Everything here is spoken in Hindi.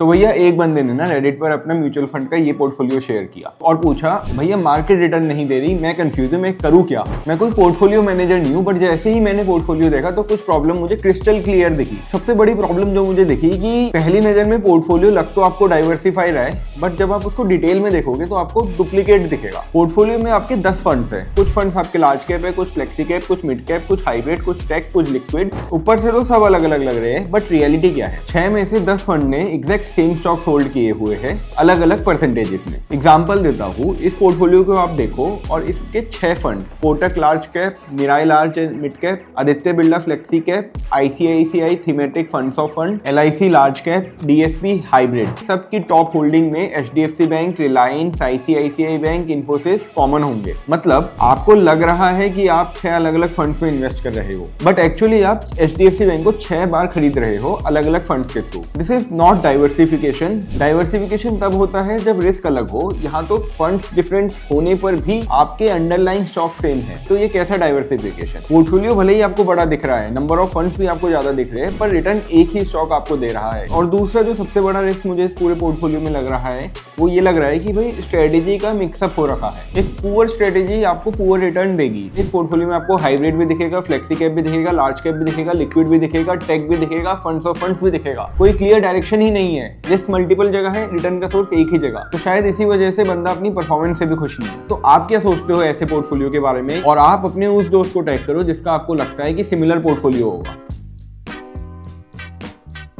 भैया एक बंदे ने ना रेडिट पर अपना म्यूचुअल फंड का ये पोर्टफोलियो शेयर किया और पूछा भैया मार्केट रिटर्न नहीं दे रही, मैं कंफ्यूज हूँ, मैं करूँ क्या। मैं कोई पोर्टफोलियो मैनेजर नहीं हूँ, बट जैसे ही मैंने पोर्टफोलियो देखा तो कुछ प्रॉब्लम मुझे क्रिस्टल क्लियर दिखी। सबसे बड़ी प्रॉब्लम जो मुझे दिखी कि पहली नजर में पोर्टफोलियो लग तो आपको डाइवर्सिफाई रहा है, बट जब आप उसको डिटेल में देखोगे तो आपको डुप्लीकेट दिखेगा। पोर्टफोलियो में आपके 10 फंड्स हैं, कुछ फंड्स आपके लार्ज कैप है, कुछ फ्लेक्सी कैप, कुछ मिड कैप, कुछ हाइब्रिड, कुछ टेक, कुछ लिक्विड। ऊपर से तो सब अलग अलग लग रहे हैं, बट रियलिटी क्या है? 6 में से 10 फंड ने एग्जैक्ट सेम स्टॉक्स होल्ड किए हुए हैं अलग अलग परसेंटेजेस में। एग्जांपल देता हूँ, इस पोर्टफोलियो को आप देखो और इसके 6 fund, Kotak large cap, Mirae large mid cap, Aditya Birla flexi cap, ICICI thematic funds of fund, LIC large cap, DSP hybrid, सबकी टॉप होल्डिंग में HDFC bank, Reliance, ICICI bank, Infosys common होंगे। मतलब आपको लग रहा है कि आप 6 अलग अलग फंड्स में इन्वेस्ट कर रहे हो, बट एक्चुअली आप एचडीएफसी बैंक को 6 बार खरीद रहे हो अलग अलग फंड्स के through. This is not diversification. Diversification तब होता है जब रिस्क अलग हो। यहाँ तो फंड्स डिफरेंट होने पर भी आपके अंडरलाइन स्टॉक सेम है, तो ये कैसा डाइवर्सिफिकेशन? पोर्टफोलियो भले ही आपको बड़ा दिख रहा है, नंबर ऑफ फंड्स भी आपको ज्यादा दिख रहे हैं, पर रिटर्न एक ही स्टॉक आपको दे रहा है। और दूसरा जो सबसे बड़ा रिस्क मुझे इस पूरे पोर्टफोलियो में लग रहा है वो ये लग रहा है कि भाई स्ट्रेटेजी का मिक्सअप हो रखा है। एक पुअर स्ट्रेटेजी आपको पुअर रिटर्न देगी। इस पोर्टफोलियो में आपको हाइब्रिड भी दिखेगा, फ्लेक्सी कैप भी दिखेगा, लार्ज कैप भी दिखेगा, लिक्विड भी दिखेगा, टेक भी दिखेगा, फंड्स ऑफ फंड्स भी दिखेगा। कोई क्लियर डायरेक्शन ही नहीं है, रिस्क मल्टीपल जगह है, रिटर्न का सोर्स एक ही जगह। तो शायद इसी वजह से बंदा अपनी परफॉर्मेंस से भी खुश नहीं है। तो आप क्या सोचते हो ऐसे पोर्टफोलियो के बारे में? और आप अपने उस दोस्त को टैग करो जिसका आपको लगता है कि सिमिलर पोर्टफोलियो होगा।